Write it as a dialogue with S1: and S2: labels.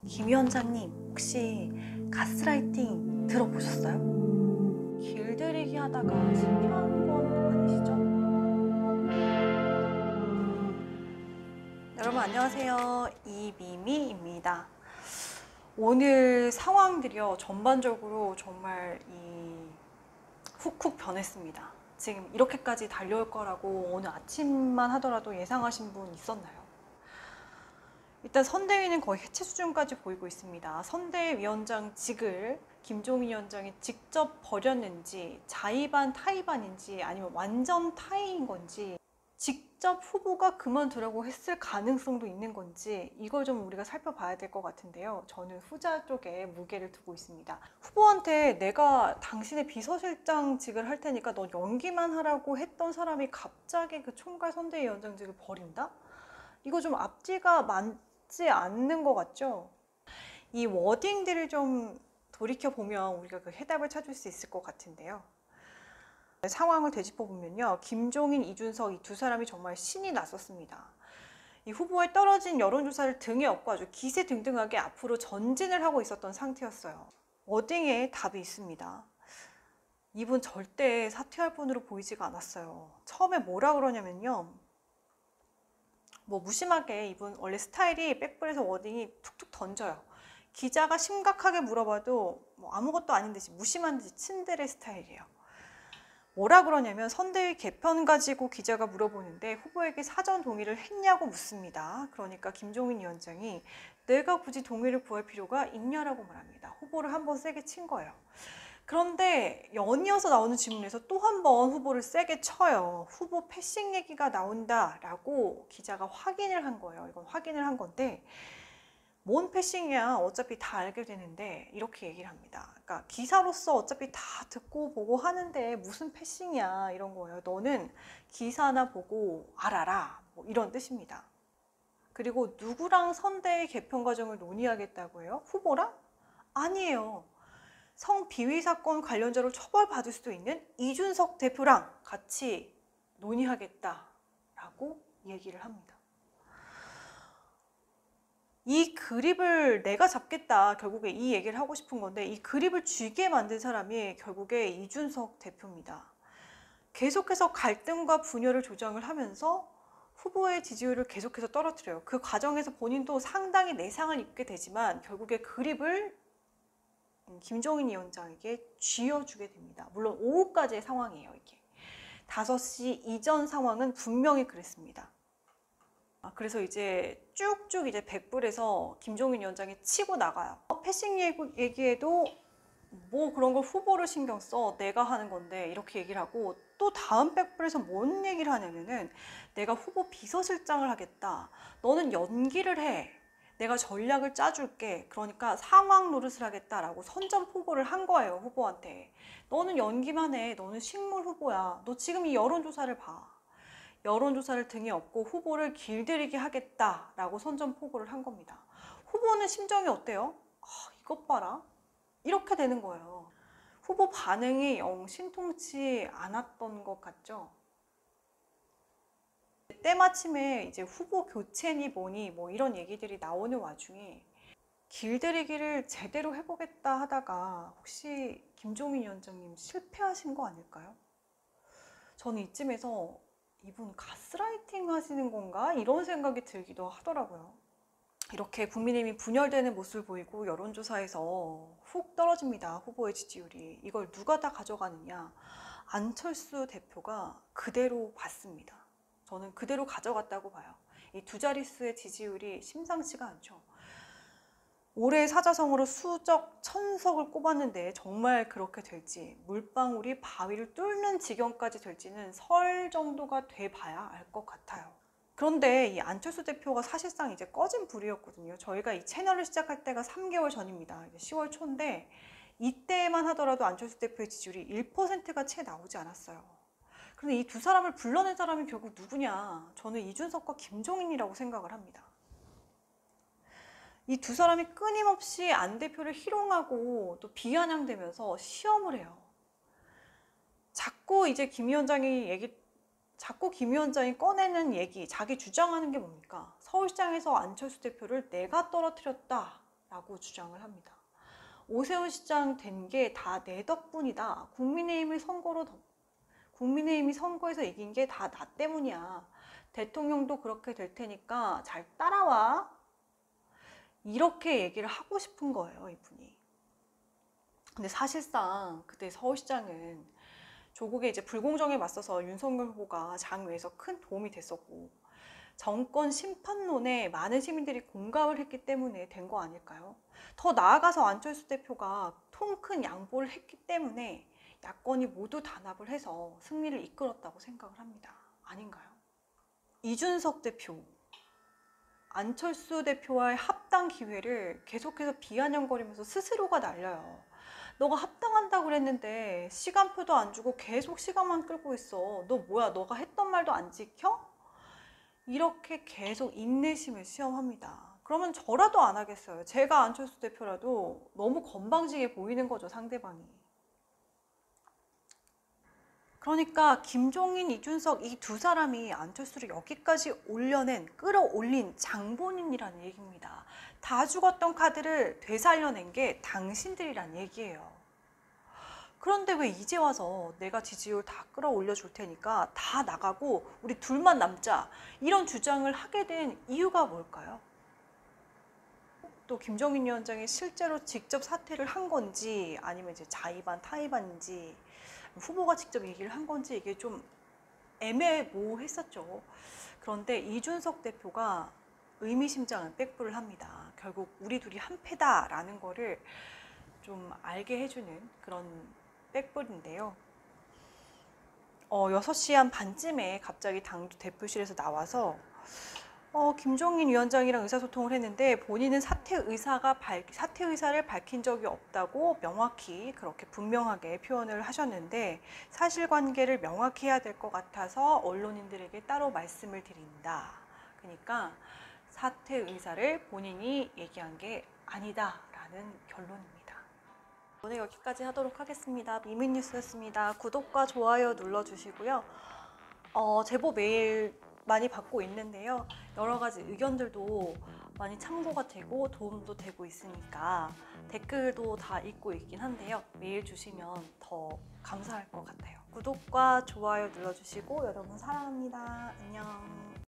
S1: 김 위원장님, 혹시 가스라이팅 들어보셨어요? 길들이기 하다가 실패한 건 아니시죠? 여러분 안녕하세요. 이미미입니다. 오늘 상황들이요, 전반적으로 정말 훅훅 변했습니다. 지금 이렇게까지 달려올 거라고 오늘 아침만 하더라도 예상하신 분 있었나요? 일단 선대위는 거의 해체 수준까지 보이고 있습니다. 선대위원장직을 김종인 위원장이 직접 버렸는지, 자의반 타의반인지, 아니면 완전 타의인 건지, 직접 후보가 그만두라고 했을 가능성도 있는 건지, 이걸 좀 우리가 살펴봐야 될 것 같은데요. 저는 후자 쪽에 무게를 두고 있습니다. 후보한테 내가 당신의 비서실장직을 할 테니까 너 연기만 하라고 했던 사람이 갑자기 그 총괄 선대위원장직을 버린다? 이거 좀 앞뒤가 맞지 않는 것 같죠? 이 워딩들을 좀 돌이켜보면 우리가 그 해답을 찾을 수 있을 것 같은데요. 상황을 되짚어보면요, 김종인, 이준석 이 두 사람이 정말 신이 났었습니다. 이 후보의 떨어진 여론조사를 등에 업고 아주 기세등등하게 앞으로 전진을 하고 있었던 상태였어요. 워딩에 답이 있습니다. 이분 절대 사퇴할 분으로 보이지가 않았어요. 처음에 뭐라 그러냐면요, 뭐 무심하게, 이분 원래 스타일이 백불에서 워딩이 툭툭 던져요. 기자가 심각하게 물어봐도 뭐 아무것도 아닌 듯이 무심한 듯이 친데레 스타일이에요. 뭐라 그러냐면, 선대위 개편 가지고 기자가 물어보는데 후보에게 사전 동의를 했냐고 묻습니다. 그러니까 김종인 위원장이 내가 굳이 동의를 구할 필요가 있냐라고 말합니다. 후보를 한번 세게 친 거예요. 그런데 연이어서 나오는 질문에서 또 한 번 후보를 세게 쳐요. 후보 패싱 얘기가 나온다라고 기자가 확인을 한 거예요. 이건 확인을 한 건데, 뭔 패싱이야, 어차피 다 알게 되는데, 이렇게 얘기를 합니다. 그러니까 기사로서 어차피 다 듣고 보고 하는데 무슨 패싱이야, 이런 거예요. 너는 기사나 보고 알아라, 뭐 이런 뜻입니다. 그리고 누구랑 선대위 개편 과정을 논의하겠다고 해요? 후보랑? 아니에요. 성비위 사건 관련자로 처벌받을 수도 있는 이준석 대표랑 같이 논의하겠다라고 얘기를 합니다. 이 그립을 내가 잡겠다, 결국에 이 얘기를 하고 싶은 건데, 이 그립을 쥐게 만든 사람이 결국에 이준석 대표입니다. 계속해서 갈등과 분열을 조장을 하면서 후보의 지지율을 계속해서 떨어뜨려요. 그 과정에서 본인도 상당히 내상을 입게 되지만 결국에 그립을 김종인 위원장에게 쥐어주게 됩니다. 물론 오후까지의 상황이에요. 이게 5시 이전 상황은 분명히 그랬습니다. 그래서 이제 쭉쭉 이제 백불에서 김종인 위원장이 치고 나가요. 패싱 얘기에도 뭐 그런 걸 후보를 신경 써, 내가 하는 건데, 이렇게 얘기를 하고, 또 다음 백불에서 뭔 얘기를 하냐면은, 내가 후보 비서실장을 하겠다, 너는 연기를 해, 내가 전략을 짜줄게, 그러니까 상황 노릇을 하겠다라고 선전포고를 한 거예요. 후보한테. 너는 연기만 해, 너는 식물 후보야, 너 지금 이 여론조사를 봐. 여론조사를 등에 업고 후보를 길들이게 하겠다라고 선전포고를 한 겁니다. 후보는 심정이 어때요? 이것 봐라, 이렇게 되는 거예요. 후보 반응이 영 신통치 않았던 것 같죠? 때마침에 이제 후보 교체니 뭐니 뭐 이런 얘기들이 나오는 와중에 길들이기를 제대로 해보겠다 하다가 혹시 김종인 위원장님 실패하신 거 아닐까요? 저는 이쯤에서 이분 가스라이팅 하시는 건가? 이런 생각이 들기도 하더라고요. 이렇게 국민의힘이 분열되는 모습을 보이고 여론조사에서 훅 떨어집니다. 후보의 지지율이. 이걸 누가 다 가져가느냐? 안철수 대표가 그대로 받습니다. 저는 그대로 가져갔다고 봐요. 이 두 자릿수의 지지율이 심상치가 않죠. 올해 사자성어로 수적 천석을 꼽았는데 정말 그렇게 될지, 물방울이 바위를 뚫는 지경까지 될지는 설 정도가 돼봐야 알 것 같아요. 그런데 이 안철수 대표가 사실상 이제 꺼진 불이었거든요. 저희가 이 채널을 시작할 때가 3개월 전입니다. 이제 10월 초인데 이때만 하더라도 안철수 대표의 지지율이 1%가 채 나오지 않았어요. 그런데 이 두 사람을 불러낸 사람이 결국 누구냐? 저는 이준석과 김종인이라고 생각을 합니다. 이 두 사람이 끊임없이 안 대표를 희롱하고 또 비아냥대면서 시험을 해요. 자꾸 이제 자꾸 김 위원장이 꺼내는 얘기, 자기 주장하는 게 뭡니까? 서울시장에서 안철수 대표를 내가 떨어뜨렸다 라고 주장을 합니다. 오세훈 시장 된 게 다 내 덕분이다. 국민의힘이 선거에서 이긴 게 다 나 때문이야. 대통령도 그렇게 될 테니까 잘 따라와. 이렇게 얘기를 하고 싶은 거예요, 이분이. 근데 사실상 그때 서울시장은 조국의 이제 불공정에 맞서서 윤석열 후보가 장외에서 큰 도움이 됐었고, 정권 심판론에 많은 시민들이 공감을 했기 때문에 된 거 아닐까요? 더 나아가서 안철수 대표가 통 큰 양보를 했기 때문에 야권이 모두 단합을 해서 승리를 이끌었다고 생각을 합니다. 아닌가요? 이준석 대표, 안철수 대표와의 합당 기회를 계속해서 비아냥거리면서 스스로가 날려요. 너가 합당한다고 그랬는데 시간표도 안 주고 계속 시간만 끌고 있어. 너 뭐야? 너가 했던 말도 안 지켜? 이렇게 계속 인내심을 시험합니다. 그러면 저라도 안 하겠어요. 제가 안철수 대표라도 너무 건방지게 보이는 거죠, 상대방이. 그러니까 김종인, 이준석 이 두 사람이 안철수를 여기까지 끌어올린 장본인이라는 얘기입니다. 다 죽었던 카드를 되살려낸 게 당신들이란 얘기예요. 그런데 왜 이제 와서 내가 지지율 다 끌어올려 줄 테니까 다 나가고 우리 둘만 남자, 이런 주장을 하게 된 이유가 뭘까요? 또 김종인 위원장이 실제로 직접 사퇴를 한 건지, 아니면 이제 자의반 타의반인지, 후보가 직접 얘기를 한 건지, 이게 좀 애매모호했었죠. 그런데 이준석 대표가 의미심장한 백부를 합니다. 결국 우리 둘이 한패다라는 거를 좀 알게 해주는 그런 백불인데요. 6시 한 반쯤에 갑자기 당 대표실에서 나와서 김종인 위원장이랑 의사소통을 했는데 본인은 사퇴 의사를 밝힌 적이 없다고 명확히 그렇게 분명하게 표현을 하셨는데, 사실관계를 명확히 해야 될 것 같아서 언론인들에게 따로 말씀을 드린다. 그러니까 사퇴 의사를 본인이 얘기한 게 아니다라는 결론입니다. 오늘 여기까지 하도록 하겠습니다. 미미뉴스였습니다. 구독과 좋아요 눌러주시고요. 제보 메일 많이 받고 있는데요. 여러 가지 의견들도 많이 참고가 되고 도움도 되고 있으니까 댓글도 다 읽고 있긴 한데요. 메일 주시면 더 감사할 것 같아요. 구독과 좋아요 눌러주시고 여러분 사랑합니다. 안녕.